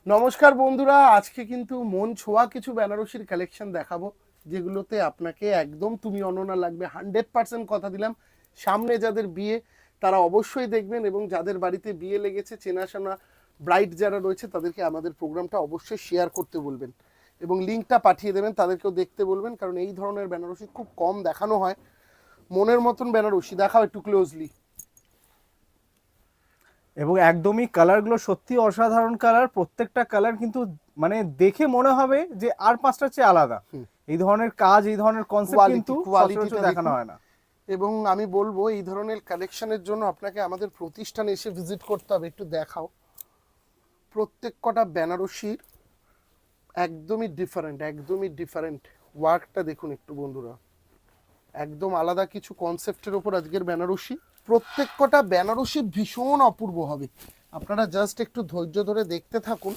নমস্কার বন্ধুরা, আজকে কিন্তু মন ছোঁয়া কিছু বেনারসির কালেকশন দেখাবো, যেগুলোতে আপনাকে একদম তুমি অননা লাগবে। 100% কথা দিলাম। সামনে যাদের বিয়ে তারা অবশ্যই দেখবেন, এবং যাদের বাড়িতে বিয়ে লেগেছে, চেনাশোনা ব্রাইড যারা রয়েছে তাদেরকে আমাদের প্রোগ্রামটা অবশ্যই শেয়ার করতে বলবেন এবং লিঙ্কটা পাঠিয়ে দেবেন, তাদেরকেও দেখতে বলবেন, কারণ এই ধরনের বেনারসি খুব কম দেখানো হয়। মনের মতন বেনারসি দেখাও একটু ক্লোজলি। এবং একদমই কালারগুলো সত্যি অসাধারণ কালার, প্রত্যেকটা কালার কিন্তু মানে দেখে মনে হবে যে আর পাঁচটার চেয়ে আলাদা। এই ধরনের কাজ, এই ধরনের কনসেপ্ট কিন্তু সচরাচর দেখানো হয় না। এবং আমি বলবো এই ধরনের কালেকশনের জন্য আপনাকে আমাদের প্রতিষ্ঠানে এসে ভিজিট করতে হবে। একটু দেখাও, প্রত্যেক কটা বেনারসির একদমই ডিফারেন্ট, একদমই ডিফারেন্ট ওয়ার্কটা দেখুন একটু বন্ধুরা, একদম আলাদা কিছু কনসেপ্টের ওপর আজকের বেনারসি। প্রত্যেক কটা বেনারসি ভীষণ অপূর্ব হবে। আপনারা জাস্ট একটু ধৈর্য ধরে দেখতে থাকুন,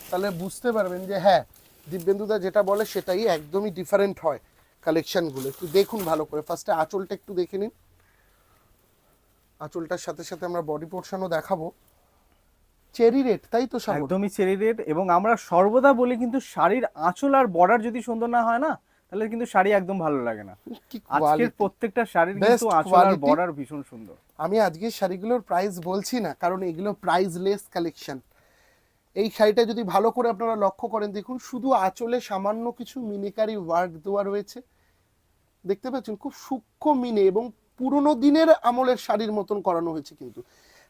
তাহলে বুঝতে পারবেন যে হ্যাঁ, দিব্যেন্দুদা যেটা বলে সেটাই, একদমই ডিফারেন্ট হয় কালেকশনগুলো। একটু দেখুন ভালো করে। ফার্স্টে আঁচলটা একটু দেখে নিন, আঁচলটার সাথে সাথে আমরা বডি পোর্শনও দেখাবো। চেরি রেড, তাই তো সাগর? একদমই চেরি রেড। এবং আমরা সর্বদা বলি কিন্তু শাড়ির আঁচল আর বর্ডার যদি সুন্দর না হয় না, তাহলে কিন্তু শাড়ি একদম ভালো লাগে না। কি আজকের কোয়ালিটি, প্রত্যেকটা শাড়ির কিন্তু বেস্ট আঁচল আর কোয়ালিটি। বর্ডার ভীষণ সুন্দর। আমি আজকের শাড়িগুলোর প্রাইস বলছি না, কারণ এগুলো প্রাইসলেস কালেকশন। এই শাড়িটা যদি ভালো করে আপনারা লক্ষ্য করেন, দেখুন শুধু আঁচলে সামান্য কিছু মিনিকারি ওয়ার্ক দেওয়া রয়েছে, দেখতে পাচ্ছেন খুব সূক্ষ্ম মিনে, এবং পুরোনো দিনের আমলের শাড়ির মতন করানো হয়েছে। কিন্তু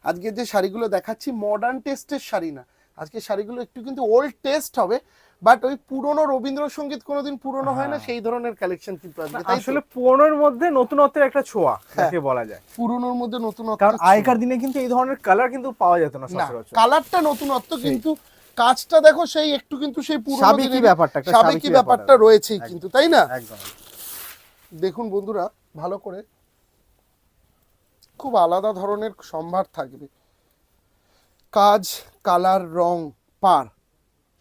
আজকে যে শাড়িগুলো দেখাচ্ছি মডার্ন টেস্টের শাড়ি না, আজকে শাড়িগুলো একটু কিন্তু ওল্ড টেস্ট হবে, বাট ওই পুরোনো রবীন্দ্রসঙ্গীত কোনোদিন পুরোনো হয় না, হ্যাঁ, সেই ধরনের কালেকশন কিন্তু আজকে, তাই তো? আসলে পুরনোর মধ্যে নতুনত্বের একটা ছোঁয়া হ্যাঁ, যাকে বলা যায়। পুরোনোর মধ্যে নতুনত্ব কারণ ছিল। আগেকার দিনে কিন্তু এই ধরনের কালার কিন্তু পাওয়া যেত না না, সচরাচর। কালারটা নতুনত্ব, সেই কিন্তু কাজটা দেখো সেই একটু কিন্তু সেই পুরোনো সাবেকি দিনের ব্যাপারটা, একটা সাবেকি ব্যাপার ব্যাপারটা আছে। রয়েছেই একদম, কিন্তু, তাই না? একদম। দেখুন বন্ধুরা ভালো করে, খুব আলাদা ধরনের সম্ভার থাকবে। কাজ, কালার, রং, পার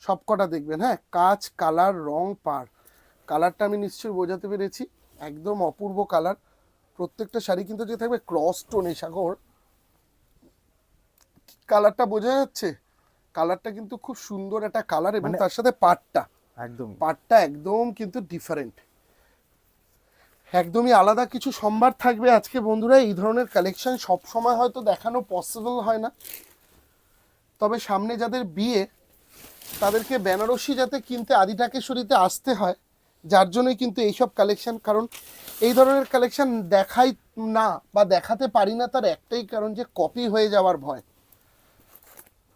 সবকটা দেখবেন। হ্যাঁ, কাজ, কালার, রং, পার। কালারটা আমি নিশ্চয়ই বোঝাতে পেরেছি, একদম অপূর্ব কালার। প্রত্যেকটা শাড়ি কিন্তু যে থাকবে ক্রস টোনে, সাগর কালারটা বোঝা যাচ্ছে? কালারটা কিন্তু খুব সুন্দর একটা কালার, এবং মানে তার সাথে পাটটা, একদমই পাটটা একদম কিন্তু ডিফারেন্ট, একদমই আলাদা কিছু সম্ভার থাকবে আজকে বন্ধুরা। এই ধরনের কালেকশন সব সময় হয়তো দেখানো পসিবল হয় না, তবে সামনে যাদের বিয়ে তাদেরকে বেনারসি যাতে কিনতে আদি ঢাকেশ্বরীতে আসতে হয়, যার জন্যই কিন্তু এইসব কালেকশন। কারণ এই ধরনের কালেকশন দেখাই না বা দেখাতে পারি না, তার একটাই কারণ যে কপি হয়ে যাওয়ার ভয়,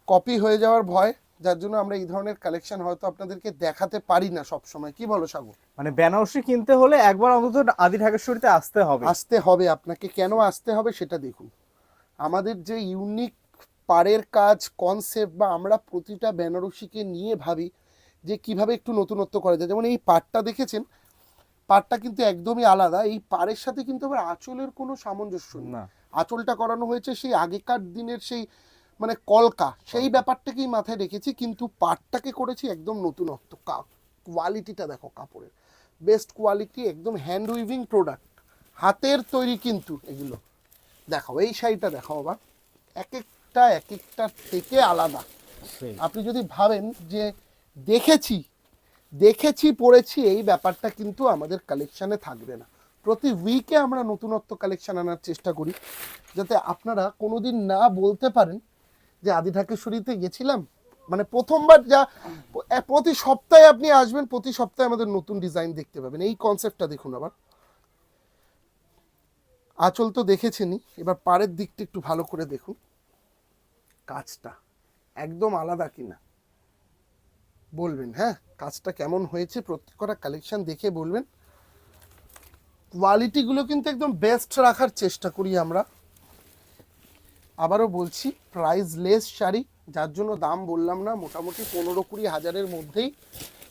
কপি হয়ে যাওয়ার ভয়, যার জন্য আমরা এই ধরনের কালেকশন হয়তো আপনাদেরকে দেখাতে পারি না সব সময়। কি বলো সাগর? মানে বেনারসি কিনতে হলে একবার অন্তত আদি ঢাকেশ্বরীতে আসতে হবে। আসতে হবে আপনাকে। কেন আসতে হবে সেটা দেখুন। আমাদের যে ইউনিক পাড়ের কাজ কনসেপ্ট, বা আমরা প্রতিটা বেনারসিকে নিয়ে ভাবি যে কিভাবে একটু নতুনত্ব করা যায়। যেমন এই পাড়টা দেখেছেন, পাড়টা কিন্তু একদমই আলাদা। এই পাড়ের সাথে কিন্তু আবার আঁচলের কোনো সামঞ্জস্য নেই। না, আঁচলটা করানো হয়েছে সেই আগেকার দিনের সেই মানে কলকা, সেই ব্যাপারটাকেই মাথায় রেখেছি, কিন্তু পাড়টাকে করেছি একদম নতুনত্ব। কোয়ালিটিটা দেখো কাপড়ের, বেস্ট কোয়ালিটি, একদম হ্যান্ড উইভিং প্রোডাক্ট, হাতের তৈরি কিন্তু এগুলো। দেখাও এই শাড়িটা, দেখাও আবার, এক একটা এক একটা থেকে আলাদা। সেই আপনি যদি ভাবেন যে দেখেছি দেখেছি পড়েছি, এই ব্যাপারটা কিন্তু আমাদের কালেকশানে থাকবে না। প্রতি উইকে আমরা নতুনত্ব কালেকশন আনার চেষ্টা করি, যাতে আপনারা কোনোদিন না বলতে পারেন যে আদি ঢাকেশ্বরীতে গেছিলাম। মানে প্রথমবার যা, প্রতি সপ্তাহে আপনি আসবেন, প্রতি সপ্তাহে আমাদের নতুন ডিজাইন দেখতে পাবেন। এই কনসেপ্টটা দেখুন আবার। আঁচল তো দেখেছেনই, এবার পাড়ের দিকটা একটু ভালো করে দেখুন, কাজটা একদম আলাদা কিনা বলবেন। হ্যাঁ, কাজটা কেমন হয়েছে প্রত্যেকটা কালেকশন দেখে বলবেন। কোয়ালিটিগুলো কিন্তু একদম বেস্ট রাখার চেষ্টা করি আমরা। আবারও বলছি, প্রাইসলেস শাড়ি, যার জন্য দাম বললাম না। মোটামুটি 15-20 হাজারের মধ্যেই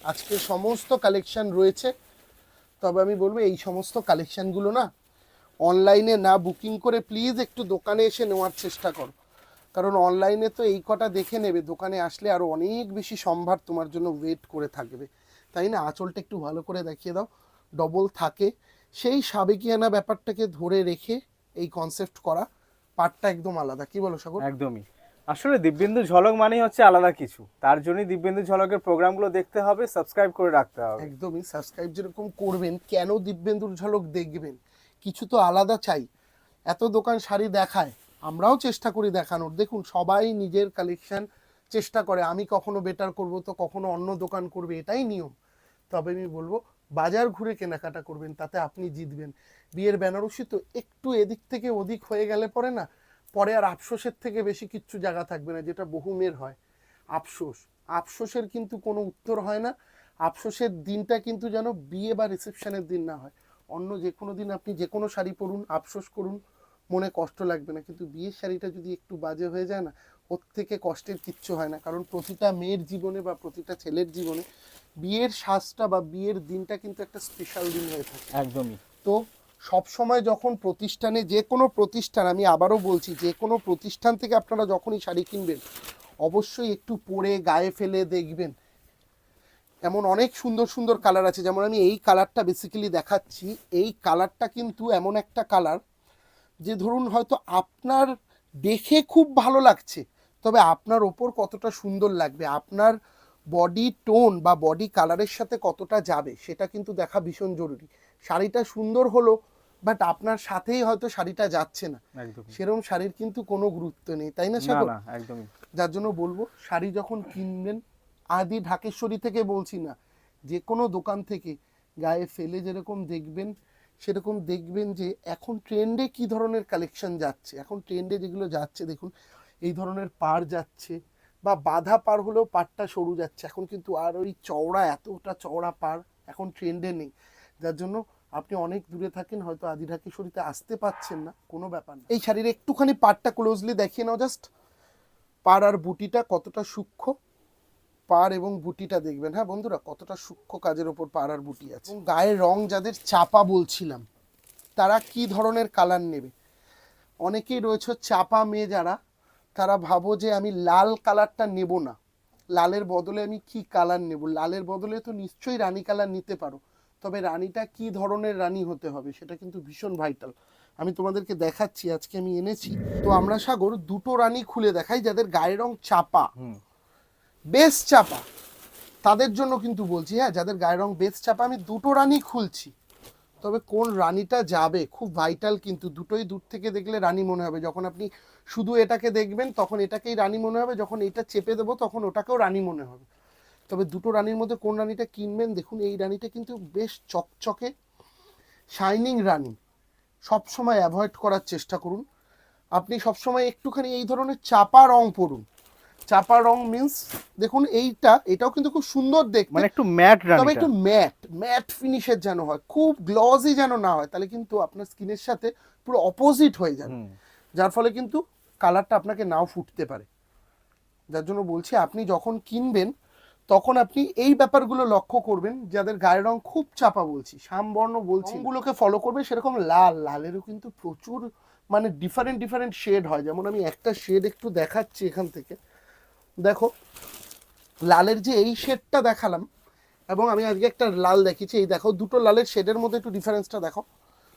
আজকে সমস্ত কালেকশন রয়েছে। তবে আমি বলবো এই সমস্ত কালেকশনগুলো না অনলাইনে না বুকিং করে প্লিজ একটু দোকানে এসে নেওয়ার চেষ্টা করো। কারণ অনলাইনে তো এই কটা দেখে নেবে, দোকানে আসলে আরও অনেক বেশি সম্ভার তোমার জন্য ওয়েট করে থাকবে, তাই না? আঁচলটা একটু ভালো করে দেখিয়ে দাও, ডবল থাকে, সেই সাবেকিয়ানা ব্যাপারটাকে ধরে রেখে এই কনসেপ্ট করা। পার্টটা একদম আলাদা। কি বলো সাগর? একদমই। আসলে দিব্যেন্দু ঝলক মানেই হচ্ছে আলাদা কিছু, তার জন্যই দিব্যেন্দু ঝলকের প্রোগ্রামগুলো দেখতে হবে, সাবস্ক্রাইব করে রাখতে হবে। একদমই সাবস্ক্রাইব যেরকম করবেন, কেন দিব্যেন্দুর ঝলক দেখবেন, কিছু তো আলাদা চাই। এত দোকান শাড়ি দেখায়, আমরাও চেষ্টা করি দেখানোর। দেখুন সবাই নিজের কালেকশন চেষ্টা করে, আমি কখনো বেটার করব তো কখনো অন্য দোকান করবে, এটাই নিয়ম। তবে আমি বলবো বাজার ঘুরে কেনাকাটা করবেন, তাতে আপনি জিতবেন। বিয়ের বেনারসি তো একটু এদিক থেকে ওদিক হয়ে গেলে পরে না, পরে আর আফসোসের থেকে বেশি কিচ্ছু জায়গা থাকবে না, যেটা বহু মেয়ের হয়। আফসোস, আফসোসের কিন্তু কোনো উত্তর হয় না। আফসোসের দিনটা কিন্তু যেন বিয়ে বা রিসেপশনের দিন না হয়। অন্য যে কোনো দিন আপনি যে কোনো শাড়ি পরুন, আফসোস করুন, মনে কষ্ট লাগবে না, কিন্তু বিয়ের শাড়িটা যদি একটু বাজে হয়ে যায় না, ওর থেকে কষ্টের কিচ্ছু হয় না। কারণ প্রতিটা মেয়ের জীবনে বা প্রতিটা ছেলের জীবনে বিয়ের সাজটা বা বিয়ের দিনটা কিন্তু একটা স্পেশাল দিন হয়ে থাকে। একদমই। তো সব সময় যখন প্রতিষ্ঠানে, যে কোনো প্রতিষ্ঠান, আমি আবারও বলছি, যে কোনো প্রতিষ্ঠান থেকে আপনারা যখনই শাড়ি কিনবেন, অবশ্যই একটু পরে গায়ে ফেলে দেখবেন। এমন অনেক সুন্দর সুন্দর কালার আছে, যেমন আমি এই কালারটা বেসিক্যালি দেখাচ্ছি। এই কালারটা কিন্তু এমন একটা কালার যে ধরুন হয়তো আপনার দেখে খুব ভালো লাগছে, তবে আপনার ওপর কতটা সুন্দর লাগবে, আপনার বডি টোন বা বডি কালারের সাথে কতটা যাবে, সেটা কিন্তু দেখা ভীষণ জরুরি। শাড়িটা সুন্দর হলো, বাট আপনার সাথেই হয়তো শাড়িটা যাচ্ছে না, একদমই। সেরকম শাড়ির কিন্তু কোনো গুরুত্ব নেই, তাই না না সাগর? না, একদমই। যার জন্য বলবো শাড়ি যখন কিনবেন, আদি ঢাকেশ্বরী থেকে বলছি না, যে কোনো দোকান থেকে গায়ে ফেলে যেরকম দেখবেন, সেরকম দেখবেন যে এখন ট্রেন্ডে কি ধরনের কালেকশন যাচ্ছে। এখন ট্রেন্ডে যেগুলো যাচ্ছে দেখুন, এই ধরনের পাড় যাচ্ছে, বা বাঁধা পাড় হলেও পাড়টা সরু যাচ্ছে। এখন কিন্তু আর ওই চওড়া, এতটা চওড়া পাড় এখন ট্রেন্ডে নেই। যার জন্য আপনি অনেক দূরে থাকেন, হয়তো আদি ঢাকেশ্বরীতে আসতে পাচ্ছেন না, কোনো ব্যাপার না। এই শাড়ির একটুখানি পাড়টা ক্লোজলি দেখিয়ে নাও জাস্ট। পাড় আর বুটিটা কতটা সূক্ষ্ম, পাড় এবং বুটিটা দেখবেন, হ্যাঁ বন্ধুরা, কতটা সূক্ষ্ম কাজের ওপর পাড় আর বুটি আছে। এবং গায়ের রং যাদের চাপা বলছিলাম, তারা কি ধরনের কালার নেবে? অনেকেই রয়েছে চাপা মেয়ে যারা, তারা ভাবো যে আমি লাল কালারটা নেব না, লালের বদলে আমি কি কালার নেব। লালের বদলে তো নিশ্চয়ই রানী কালার নিতে পারো, তবে রানীটা কি ধরনের রানী হতে হবে সেটা কিন্তু ভীষণ ভাইটাল। আমি তোমাদেরকে দেখাচ্ছি, আজকে আমি এনেছি। তো আমরা সাগর দুটো রানী খুলে দেখাই, যাদের গায়ের রং চাপা, বেশ চাপা, তাদের জন্য কিন্তু বলছি। হ্যাঁ, যাদের গায়ের রং বেশ চাপা, আমি দুটো রানী খুলছি। তবে কোন রানীটা যাবে খুব ভাইটাল, কিন্তু দুটোই দূর থেকে দেখলে রানী মনে হবে। যখন আপনি শুধু এটাকে দেখবেন তখন এটাকেই রানী মনে হবে, যখন এটা চেপে দেবো তখন ওটাকেও রানী মনে হবে। তবে দুটো রানীর মধ্যে কোন রানীটা কিনবেন, দেখুন এই রানীটা কিন্তু বেশ চকচকে শাইনিং রানী। সবসময় অ্যাভয়েড করার চেষ্টা করুন। আপনি সবসময় একটুখানি এই ধরনের চাপা রং পরুন। চাপা রং মিন্স, দেখুন এটাও কিন্তু খুব সুন্দর দেখতে, মানে একটু ম্যাট তবে রানীটা। একটু ম্যাট ম্যাট ফিনিশের যেন হয়, খুব গ্লসি যেন না হয়, তাহলে কিন্তু আপনার স্কিনের সাথে পুরো অপোজিট হয়ে যাবে, যার ফলে কিন্তু কালারটা আপনাকে নাও ফুটতে পারে। যার জন্য বলছি আপনি যখন কিনবেন তখন আপনি এই ব্যাপারগুলো লক্ষ্য করবেন। যাদের গায়ের রং খুব চাপা বলছি, শ্যামবর্ণ বলছি, গুলোকে ফলো করবে। সেরকম লালেরও কিন্তু প্রচুর মানে ডিফারেন্ট ডিফারেন্ট শেড হয়। যেমন আমি একটা শেড একটু দেখাচ্ছি এখান থেকে, দেখো লালের যে এই শেডটা দেখালাম, এবং আমি আজকে একটা লাল দেখিয়েছি, এই দেখো দুটো লালের শেডের মধ্যে একটু ডিফারেন্সটা দেখো।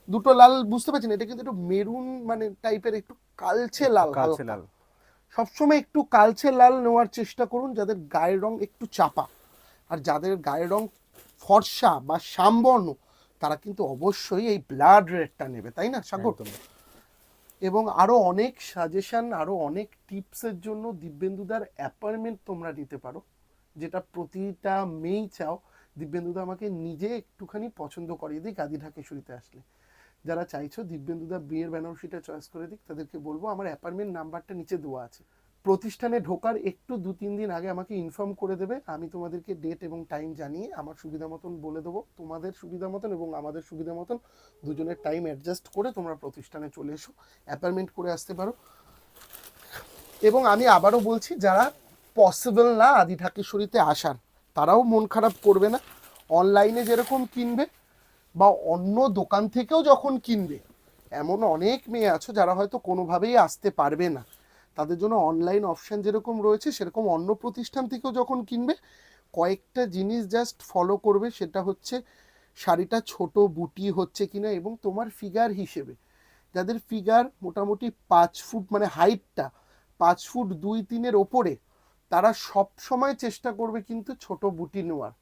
দুটো লাল বুঝতে পারছেন, এটা কিন্তু একটু মেরুন মানে টাইপের, একটু কালচে লাল, কালচে হালকা। লাল। সবসময় একটু কালচে লাল নেওয়ার চেষ্টা করুন যাদের গায়ের রং একটু চাপা। আর যাদের গায়ের রং ফর্সা বা শ্যামবর্ণ, তারা কিন্তু অবশ্যই এই ব্লাড রেডটা নেবে, তাই না সাগর? এবং আরো অনেক সাজেশন, আরো অনেক টিপসের জন্য দিব্যেন্দুদার অ্যাপয়েন্টমেন্ট তোমরা নিতে পারো, যেটা প্রতিটা মেয়েই চাও দিব্যেন্দুদা আমাকে নিজে একটুখানি পছন্দ করিয়ে দিক আদি ঢাকেশ্বরীতে আসলে। যারা চাইছো দিব্যেন্দুদা বিয়ের বেনারসিটা চয়েস করে দিক, তাদেরকে বলবো আমার অ্যাপয়েন্টমেন্ট নাম্বারটা নিচে দেওয়া আছে। প্রতিষ্ঠানে ঢোকার একটু 2-3 দিন আগে আমাকে ইনফর্ম করে দেবে, আমি তোমাদেরকে ডেট এবং টাইম জানিয়ে আমার সুবিধা মতন বলে দেবো। তোমাদের সুবিধা মতন এবং আমাদের সুবিধা মতন দুজনের টাইম অ্যাডজাস্ট করে তোমরা প্রতিষ্ঠানে চলে এসো, অ্যাপয়েন্টমেন্ট করে আসতে পারো। এবং আমি আবারও বলছি, যারা পসিবল না আদি ঢাকেশ্বরীতে আসার, তারাও মন খারাপ করবে না। অনলাইনে যেরকম কিনবে বা অন্য দোকান থেকেও যখন কিনবে, এমন অনেক মেয়ে আছো যারা হয়তো কোনোভাবেই আসতে পারবে না, তাদের জন্য অনলাইন অপশান যেরকম রয়েছে সেরকম অন্য প্রতিষ্ঠান থেকেও যখন কিনবে, কয়েকটা জিনিস জাস্ট ফলো করবে। সেটা হচ্ছে শাড়িটা ছোট বুটি হচ্ছে কিনা, এবং তোমার ফিগার হিসেবে, যাদের ফিগার মোটামুটি 5 ফুট মানে হাইটটা 5'2'3" ওপরে, তারা সব সময় চেষ্টা করবে কিন্তু ছোট বুটি নেওয়ার।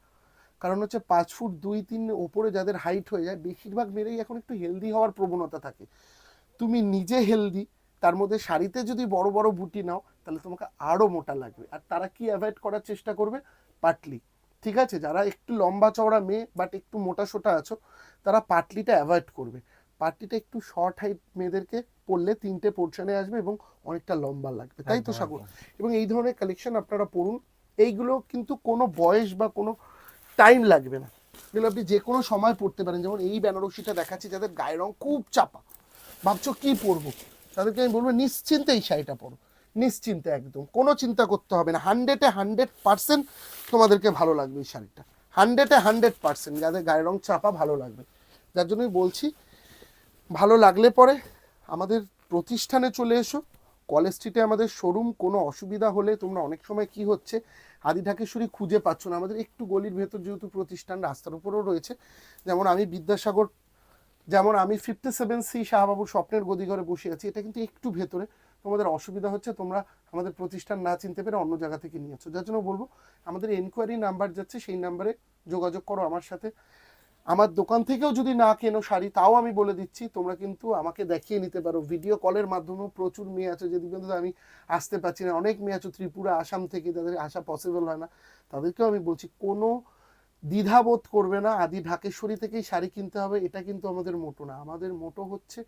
কারণ হচ্ছে 5'2'3" ওপরে যাদের হাইট হয়ে যায়, বেশিরভাগ মেয়েরাই এখন একটু হেলদি হওয়ার প্রবণতা থাকে। তুমি নিজে হেলদি, তার মধ্যে শাড়িতে যদি বড় বড় বুটি নাও তাহলে তোমাকে আরো মোটা লাগবে। আর তারা কি অ্যাভয়েড করার চেষ্টা করবে? পাটলি। ঠিক আছে, যারা একটু লম্বা চওড়া মেয়ে বাট একটু মোটা সোটা আছো, তারা পাটলিটা অ্যাভয়েড করবে। পাটলিটা একটু শর্ট হাইট মেয়েদেরকে পরলে 3টে পোর্শনে আসবে এবং অনেকটা লম্বা লাগবে, তাই তো সাগর? এবং এই ধরনের কালেকশন আপনারা পরুন। এইগুলো কিন্তু কোনো বয়স বা কোনো টাইম লাগবে না, এগুলো আপনি যে কোনো সময় পরতে পারেন। যেমন এই বেনারসিটা দেখাচ্ছি, যাদের গায়ের রং খুব চাপা, ভাবছো কি পরবো, তাদেরকে আমি বলবো নিশ্চিন্তে এই শাড়িটা পরো, নিশ্চিন্তে, একদম কোনো চিন্তা করতে হবে না। 100% তোমাদেরকে ভালো লাগবে এই শাড়িটা, 100% যাদের গায়ের রং চাপা ভালো লাগবে। যার জন্যই বলছি, ভালো লাগলে পরে আমাদের প্রতিষ্ঠানে চলে এসো। কলেজ স্ট্রিটে আমাদের শোরুম। কোনো অসুবিধা হলে তোমরা অনেক সময় কি হচ্ছে, আদি ঢাকেশ্বরী খুঁজে পাচ্ছ না, আমাদের একটু গলির ভেতর যেহেতু প্রতিষ্ঠান, রাস্তার উপরেও রয়েছে। যেমন আমি বিদ্যাসাগর, যেমন আমি 57C শাহবাবুর স্বপ্নের গদিঘরে বসে আছি, এটা কিন্তু একটু ভেতরে। তোমাদের অসুবিধা হচ্ছে, তোমরা আমাদের প্রতিষ্ঠান না চিনতে পেরে অন্য জায়গা থেকে নিয়েছো, যার জন্য বলবো আমাদের এনকোয়ারি নাম্বার যাচ্ছে, সেই নাম্বারে যোগাযোগ করো আমার সাথে। আমার দোকান থেকেও যদি না কেনো শাড়ি, তাও আমি বলে দিচ্ছি, তোমরা কিন্তু আমাকে দেখিয়ে নিতে পারো। ভিডিও কলের মাধ্যমেও প্রচুর মেয়ে আছে যদি কিন্তু আমি আসতে পারছি না, অনেক মেয়ে আছে ত্রিপুরা, আসাম থেকে, তাদের আসা পসিবল হয় না, তাদেরকেও আমি বলছি কোনো দ্বিধাবোধ করবে না। আদি ঢাকেশ্বরী থেকেই শাড়ি কিনতে হবে, এটা কিন্তু আমাদের মোটো না। আমাদের মোটো হচ্ছে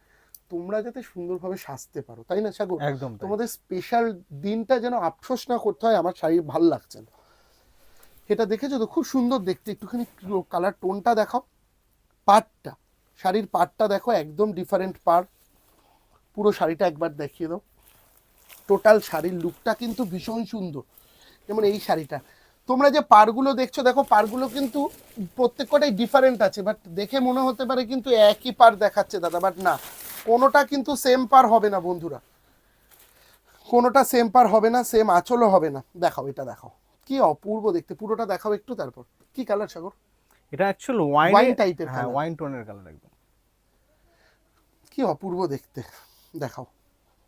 তোমরা যাতে সুন্দরভাবে সাজতে পারো, তাই না সাগর? একদম তাই। তোমাদের স্পেশাল দিনটা যেন আফসোস না করতে হয় আমার শাড়ি ভাল লাগছে না। এটা দেখেছো তো, খুব সুন্দর দেখতে। একটুখানি কালার টোনটা দেখাও, পাড়টা, শাড়ির পাড়টা দেখো, একদম ডিফারেন্ট পাড়। পুরো শাড়িটা একবার দেখিয়ে দাও। টোটাল শাড়ির লুকটা কিন্তু ভীষণ সুন্দর। যেমন এই শাড়িটা, তোমরা যে পাড়গুলো দেখছো, দেখো পাড়গুলো কিন্তু প্রত্যেকটাই ডিফারেন্ট আছে, বাট দেখে মনে হতে পারে কিন্তু একই পাড় দেখাচ্ছে দাদা, বাট না, কোনোটা কিন্তু সেম পাড় হবে না বন্ধুরা, কোনোটা সেম পাড় হবে না, সেম আঁচলও হবে না। দেখাও, এটা দেখাও, কি অপূর্ব দেখতে। পুরোটা দেখাও একটু, তারপর কি কালার সাগর? এটা অ্যাকচুয়াল ওয়াইন ওয়াইন টাইপের হ্যাঁ, কালার, ওয়াইন টোনের কালার একদম। কি অপূর্ব দেখতে। দেখাও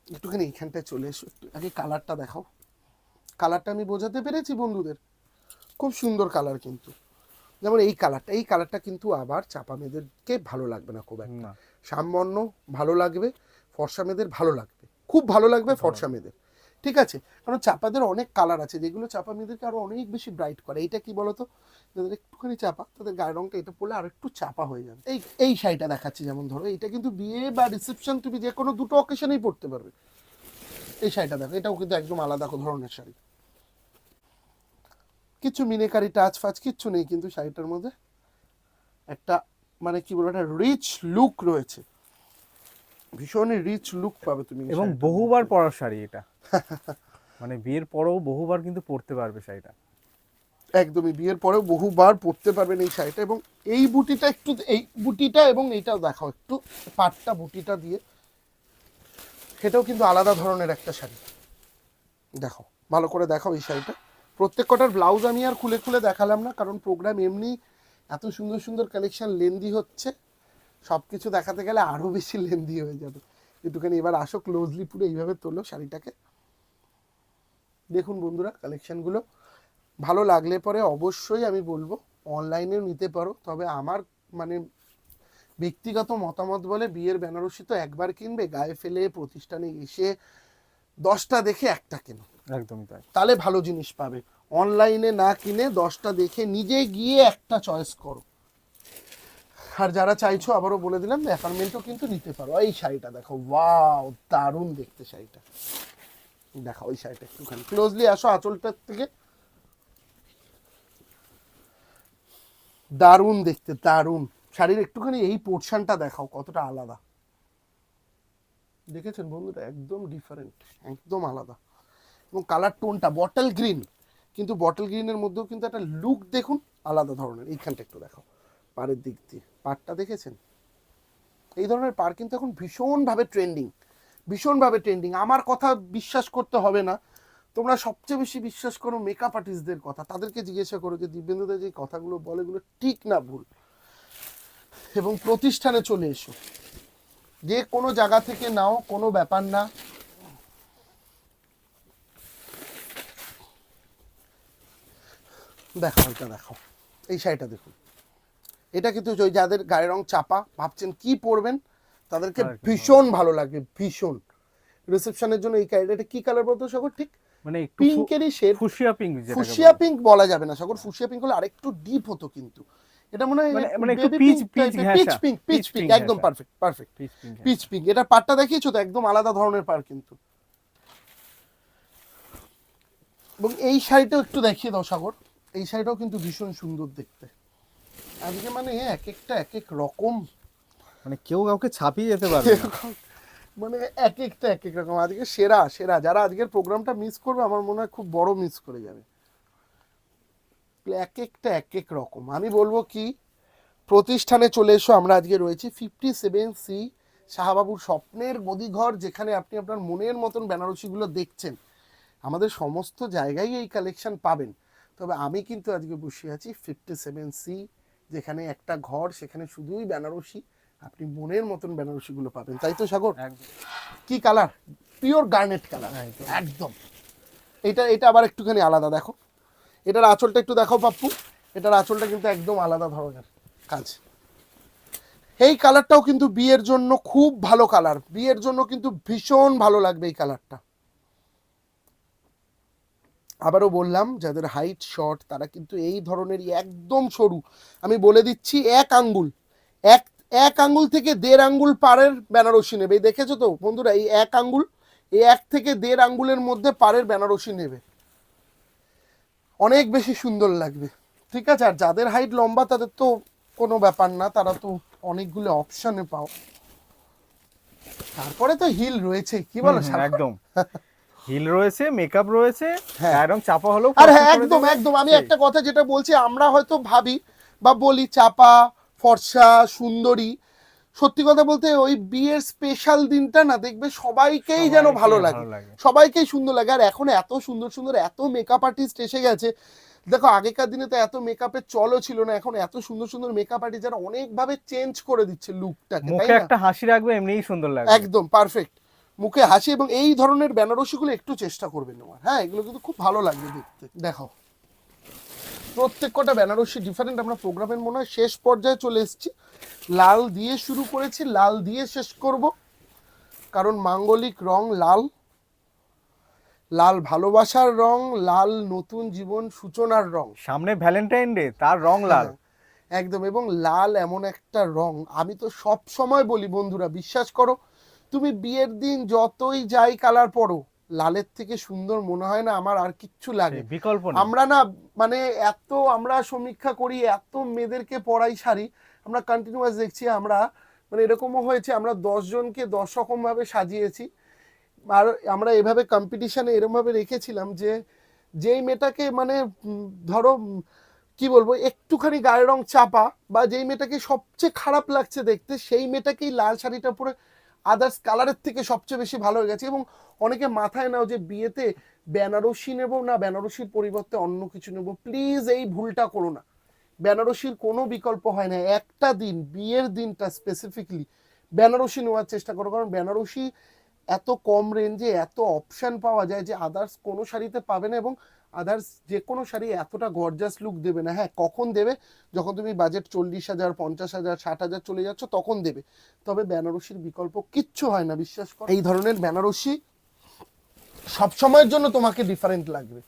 একটুখানি এইখানটায় চলে এসো, একটু আগে কালারটা দেখাও। কালারটা আমি বোঝাতে পেরেছি বন্ধুদের? খুব সুন্দর কালার কিন্তু। যেমন এই কালারটা, এই কালারটা কিন্তু আবার চাপা মেয়েদেরকে ভালো লাগবে না খুব একটা। না, শ্যামবর্ণ ভালো লাগবে, ফর্সা মেয়েদের ভালো লাগবে, খুব ভালো লাগবে ফর্সা মেয়েদের, ঠিক আছে? কারণ চাপাদের অনেক কালার আছে যেগুলো চাপা মেয়েদেরকে আরো অনেক বেশি ব্রাইট করে। এইটা কি বলতো, যাদের একটুখানি চাপা, তাদের গায়ের রংটা এটা পড়লে আর একটু চাপা হয়ে যাবে। এই এই শাড়িটা দেখাচ্ছি, যেমন ধরো এইটা কিন্তু বিয়ে বা রিসেপশন তুমি যে কোনো দুটো অকেশনেই পরতে পারবে। এই শাড়িটা দেখো, এটাও কিন্তু একদম আলাদা ধরনের শাড়ি, কিছু মিনেকারি টাচ ফাচ কিচ্ছু নেই, কিন্তু শাড়িটার মধ্যে একটা মানে কি বলবো, একটা রিচ লুক রয়েছে, ভীষণই রিচ লুক পাবে তুমি এই এবং শাড়িটার বহুবার মধ্যে। পরার শাড়ি এটা। মানে বিয়ের পরেও বহুবার কিন্তু পরতে পারবে শাড়িটা। একদমই, বিয়ের পরেও বহুবার পরতে পারবেন এই শাড়িটা। এবং এই বুটিটা একটু, এই বুটিটা এবং এইটাও দেখাও একটু, পাটটা বুটিটা দিয়ে, সেটাও কিন্তু আলাদা ধরনের একটা শাড়ি। দেখো, ভালো করে দেখাও এই শাড়িটা। প্রত্যেক কটার ব্লাউজ আমি আর খুলে খুলে দেখালাম না, কারণ প্রোগ্রাম এমনি এত সুন্দর সুন্দর কালেকশন লেন্দি হচ্ছে, সব কিছু দেখাতে গেলে আরও বেশি লেন্দি হয়ে যাবে। একটুখানি এবার আসো ক্লোজলি, পুরো এইভাবে তোলো শাড়িটাকে। দেখুন বন্ধুরা, কালেকশনগুলো ভালো লাগলে পরে অবশ্যই আমি বলবো অনলাইনেও নিতে পারো। তবে আমার মানে ব্যক্তিগত মতামত বলে, বিয়ের বেনারসি তো একবার কিনবে, গায়ে ফেলে প্রতিষ্ঠানে এসে 10টা দেখে একটা কেনো, একদমই তাই। তাহলে ভালো জিনিস পাবে। অনলাইনে না কিনে 10টা দেখে নিজে গিয়ে একটা চয়েস করো। আর যারা চাইছো, আবারও বলে দিলাম, অ্যাপার্টমেন্টও কিন্তু নিতে পারো। এই শাড়িটা দেখো, ওয়াও, দারুণ দেখতে শাড়িটা। দেখো ওই শাড়িটা একটুখানি ক্লোজলি আসো, আঁচলটার থেকে, দারুণ দেখতে, দারুণ। শাড়ির একটুখানি এই পোর্শনটা দেখাও কতটা আলাদা, দেখেছেন বন্ধুরা? একদম ডিফারেন্ট, একদম আলাদা। এবং কালার টোনটা বটল গ্রিন, কিন্তু বটল গ্রিনের মধ্যেও কিন্তু একটা লুক দেখুন আলাদা ধরনের। এইখানটা একটু দেখাও, পাড়ের দিক দিয়ে পাড়টা দেখেছেন? এই ধরনের পাড় কিন্তু এখন ভীষণভাবে ট্রেন্ডিং, ভীষণভাবে ট্রেন্ডিং। আমার কথা বিশ্বাস করতে হবে না, তোমরা সবচেয়ে বেশি বিশ্বাস করো মেকআপ আর্টিস্টদের কথা। তাদেরকে জিজ্ঞাসা করো যে দিব্যেন্দুদা যে কথাগুলো বলে, এগুলো ঠিক না ভুল। এবং প্রতিষ্ঠানে চলে এসো, যে কোনো জায়গা থেকে নাও, কোনো ব্যাপার না। দেখাও এটা, দেখাও এই শাড়িটা দেখুন। এটা কিন্তু ওই যাদের গায়ের রং চাপা, ভাবছেন কি পরবেন, তাদেরকে ভীষণ ভালো লাগবে, ভীষণ। রিসেপশনের জন্য এই কালার, এটা কি কালার বলতো সাগর ঠিক? মানে একটু পিঙ্কেরই shade. Fuchsia pink, fuchsia pink বলা যাবে না সাগর, ফুশিয়া পিঙ্ক হলে আরেকটু ডিপ হতো, কিন্তু এটা মনে হয় মানে একটু বেবি পিচ পিঙ্ক পিচ টাইপের, ঘেঁষা, পিচ পিঙ্ক, পিচ পিঙ্ক, একদম perfect perfect pitch pink. Pitch pink. এটা পাড়টা দেখিয়েছো তো, একদম আলাদা ধরনের পাড় কিন্তু। এবং এই শাড়িটাও একটু দেখিয়ে দাও সাগর, এই শাড়িটাও কিন্তু ভীষণ সুন্দর দেখতে। আজকে মানে এক একটা এক এক রকম, মানে কেউ কাউকে ছাপিয়ে যেতে পারবে না। মানে এক একটা এক এক রকম। আজকে সেরা সেরা, যারা আজকের প্রোগ্রামটা মিস করবে আমার মনে হয় খুব বড় মিস করে যাবে। এক একটা এক এক রকম। আমি বলবো কি, প্রতিষ্ঠানে চলে এসো। আমরা আজকে রয়েছি 57C শাহবাবুর স্বপ্নের গদিঘর, যেখানে আপনি আপনার মনের মতন বেনারসিগুলো দেখছেন। আমাদের সমস্ত জায়গায় এই কালেকশন পাবেন, তবে আমি কিন্তু আজকে বসে আছি 57C, যেখানে একটা ঘর, সেখানে শুধুই বেনারসি, আপনি মনের মতন বেনারসিগুলো পাবেন। তাই তো সাগর? কি কালার, পিওর গার্নেট কালার একদম। এটা এটা আবার একটুখানি আলাদা, দেখো এটার আঁচলটা একটু দেখো পাপ্পু, এটার আঁচলটা কিন্তু একদম আলাদা ধরনের কাজ। এই কালারটাও কিন্তু বিয়ের জন্য খুব ভালো কালার, বিয়ের জন্য কিন্তু ভীষণ ভালো লাগবে এই কালারটা। আবারও বললাম, যাদের হাইট শর্ট তারা কিন্তু এই ধরনেরই একদম সরু, আমি বলে দিচ্ছি এক আঙ্গুল, এক এক আঙ্গুল থেকে 1.5 আঙ্গুল পাড়ের বেনারসি নেবে। এই দেখেছো তো বন্ধুরা, এই এক আঙ্গুল, এই 1 থেকে 1.5 আঙ্গুলের মধ্যে পাড়ের বেনারসি নেবে, অনেক বেশি সুন্দর লাগবে। ঠিক আছে, আর যাদের হাইট লম্বা তাদের তো কোনো ব্যাপার না, তারা তো অনেকগুলো অপশনে পাও। তারপরে তো হিল রয়েছে, কি বলো? একদম হিল রয়েছে, মেকআপ রয়েছে, হ্যাঁ একদম চাপা হলো। আর হ্যাঁ একদম একদম। আমি একটা কথা যেটা বলছি, আমরা হয়তো ভাবি বা বলি চাপা, ফর্সা, সুন্দরী, সত্যি কথা বলতে ওই বিয়ের স্পেশাল দিনটা না দেখবে সবাইকেই যেন ভালো লাগে, সবাইকেই সুন্দর লাগে। আর এখন এত সুন্দর সুন্দর এত মেকআপ আর্টিস্ট এসে গেছে, দেখো আগেকার দিনে তো এত মেকআপের চলও ছিল না, এখন এত সুন্দর সুন্দর মেকআপ আর্টিস্ট যারা অনেকভাবে চেঞ্জ করে দিচ্ছে লুকটাকে, তাই মুখে না? একটা হাসি রাখবে, এমনিই সুন্দর লাগবে, একদম পারফেক্ট, মুখে হাসি। এবং এই ধরনের বেনারসিগুলো একটু চেষ্টা করবেন নেওয়ার, হ্যাঁ এগুলো কিন্তু খুব ভালো লাগবে দেখতে। দেখো প্রত্যেক কটা বেনারসি ডিফারেন্ট। আমরা প্রোগ্রামের মনে হয় শেষ পর্যায়ে চলে এসেছি, লাল দিয়ে শুরু করেছি, লাল দিয়ে শেষ করব, কারণ মাঙ্গলিক রং লাল, লাল ভালোবাসার রং, লাল নতুন জীবন সূচনার রং, সামনে ভ্যালেন্টাইন ডে, তার রং লাল একদম। এবং লাল এমন একটা রং, আমি তো সব সময় বলি বন্ধুরা, বিশ্বাস করো, তুমি বিয়ের দিন যতই যাই কালার পরো, লালের থেকে সুন্দর মনে হয় না আমার আর কিচ্ছু লাগে, বিকল্প নেই। আমরা না মানে এত আমরা সমীক্ষা করি, এত মেয়েদেরকে পরাই শাড়ি, আমরা কন্টিনিউয়াস দেখছি, আমরা মানে এরকমও হয়েছে আমরা 10 জনকে 10 রকম ভাবে সাজিয়েছি। আর আমরা এভাবে কম্পিটিশনে এরকমভাবে রেখেছিলাম যে যেই মেয়েটাকে মানে ধরো কি বলবো একটুখানি গায়ের রং চাপা, বা যেই মেয়েটাকে সবচেয়ে খারাপ লাগছে দেখতে, সেই মেয়েটাকেই লাল শাড়িটা পরে আদার্স কালারের থেকে সবচেয়ে বেশি ভালো হয়ে গেছে। এবং অনেকে মাথায় নাও যে বিয়েতে বেনারসি নেব না বেনারসির পরিবর্তে অন্য কিছু নেব, প্লিজ এই ভুলটা করো না। বেনারসির কোনো বিকল্প হয় না, একটা দিন বিয়ের দিনটা স্পেসিফিকলি বেনারসি নেওয়ার চেষ্টা করো, কারণ বেনারসি এত কম রেঞ্জে এত অপশান পাওয়া যায় যে আদার্স কোনো শাড়িতে পাবে না, এবং আদার্স যে কোনো শাড়ি এতটা গর্জাস লুক দেবে না। হ্যাঁ কখন দেবে, যখন তুমি বাজেট 40,000, 50,000, 60,000 চলে যাচ্ছ তখন দেবে, তবে বেনারসির বিকল্প কিচ্ছু হয় না, বিশ্বাস করো। এই ধরনের বেনারসি সবসময়ের জন্য তোমাকে ডিফারেন্ট লাগবে,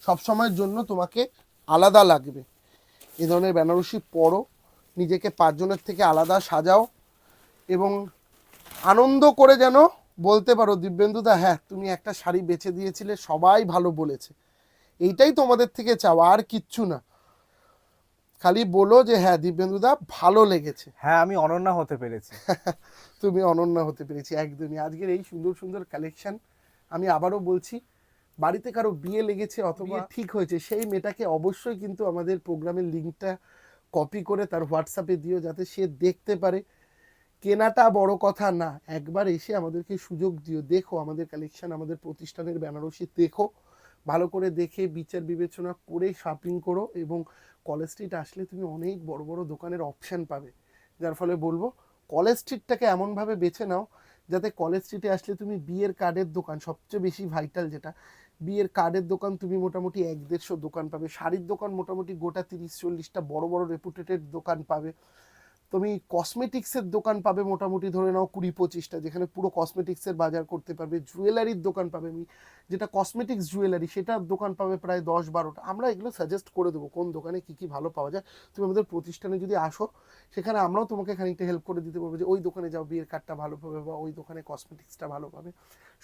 সবসময়ের জন্য তোমাকে আলাদা লাগবে। এই ধরনের বেনারসি পরো, নিজেকে 5 জনের থেকে আলাদা সাজাও, এবং আনন্দ করে যেন বলতে পারো দিব্যেন্দুদা হ্যাঁ তুমি একটা শাড়ি বেছে দিয়েছিলে, সবাই ভালো বলেছে। এইটাই তোমাদের থেকে চাওয়া, আর কিচ্ছু না। খালি বলো যে হ্যাঁ দিব্যেন্দুদা ভালো লেগেছে, হ্যাঁ আমি অনন্যা হতে পেরেছি। তুমি অনন্যা হতে পেরেছি, একদমই। আজকের এই সুন্দর সুন্দর কালেকশন, আমি আবারও বলছি, বাড়িতে কারো বিয়ে লেগেছে অথবা ঠিক হয়েছে, সেই মেয়েটাকে অবশ্যই কিন্তু আমাদের প্রোগ্রামের লিঙ্কটা কপি করে তার হোয়াটসঅ্যাপে দিও, যাতে সে দেখতে পারে। কেনাটা বড় কথা না, একবার এসে আমাদেরকে সুযোগ দিও, দেখো আমাদের কালেকশন, আমাদের প্রতিষ্ঠানের বেনারসি দেখো, ভালো করে দেখে বিচার বিবেচনা করে শপিং করো। এবং কলেজ স্ট্রিট আসলে তুমি অনেক বড় বড় দোকানের অপশান পাবে, যার ফলে বলবো কলেজ স্ট্রিটটাকে এমনভাবে বেছে নাও যাতে কলেজ স্ট্রিটে আসলে তুমি বিয়ের কার্ডের দোকান, সবচেয়ে বেশি ভাইটাল যেটা, বিয়ের কার্ডের দোকান তুমি মোটামুটি 1-150 দোকান পাবে, শাড়ির দোকান মোটামুটি গোটা 30-40টা বড় বড় রেপুটেটেড দোকান পাবে, তুমি কসমেটিক্সের দোকান পাবে মোটামুটি ধরে নাও 20-25টা, যেখানে পুরো কসমেটিক্সের বাজার করতে পারবে, জুয়েলারির দোকান পাবে, আমি যেটা কসমেটিক্স জুয়েলারি সেটার দোকান পাবে প্রায় 10-12টা। আমরা এগুলো সাজেস্ট করে দেবো কোন দোকানে কী কী ভালো পাওয়া যায়। তুমি আমাদের প্রতিষ্ঠানে যদি আসো, সেখানে আমরাও তোমাকে খানিকটা হেল্প করে দিতে পারবো যে ওই দোকানে যাও বিয়ের কার্ডটা ভালো পাবে, বা ওই দোকানে কসমেটিক্সটা ভালো পাবে।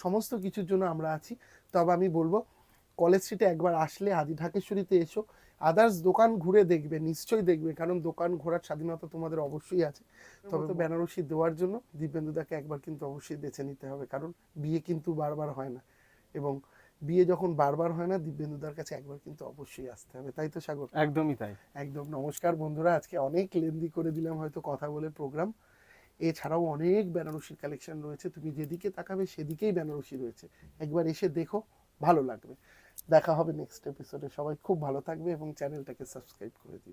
সমস্ত কিছুর জন্য আমরা আছি। তবে আমি বলবো কলেজ স্ট্রিটে একবার আসলে আদি ঢাকেশ্বরীতে এসো, আদার্স দোকান ঘুরে দেখবে, নিশ্চয়ই দেখবে, কারণ দোকান ঘোরার স্বাধীনতা তোমাদের অবশ্যই আছে। তবে তো বেনারসি দেওয়ার জন্য দিব্যেন্দুদাকে একবার কিন্তু অবশ্যই বেছে নিতে হবে, কারণ বিয়ে কিন্তু বারবার হয় না, এবং বিয়ে যখন বারবার হয় না, দিব্যেন্দুদার কাছে একবার কিন্তু অবশ্যই আসতে হবে। তাই তো সাগর? একদমই তাই। একদম। নমস্কার বন্ধুরা, আজকে অনেক লেন্দি করে দিলাম হয়তো কথা বলে প্রোগ্রাম। এছাড়াও অনেক বেনারসির কালেকশন রয়েছে, তুমি যেদিকে তাকাবে সেদিকেই বেনারসি রয়েছে, একবার এসে দেখো, ভালো লাগবে। দেখা হবে নেক্সট এপিসোডে। সবাই খুব ভালো থাকবে এবং চ্যানেলটাকে সাবস্ক্রাইব করে দিও।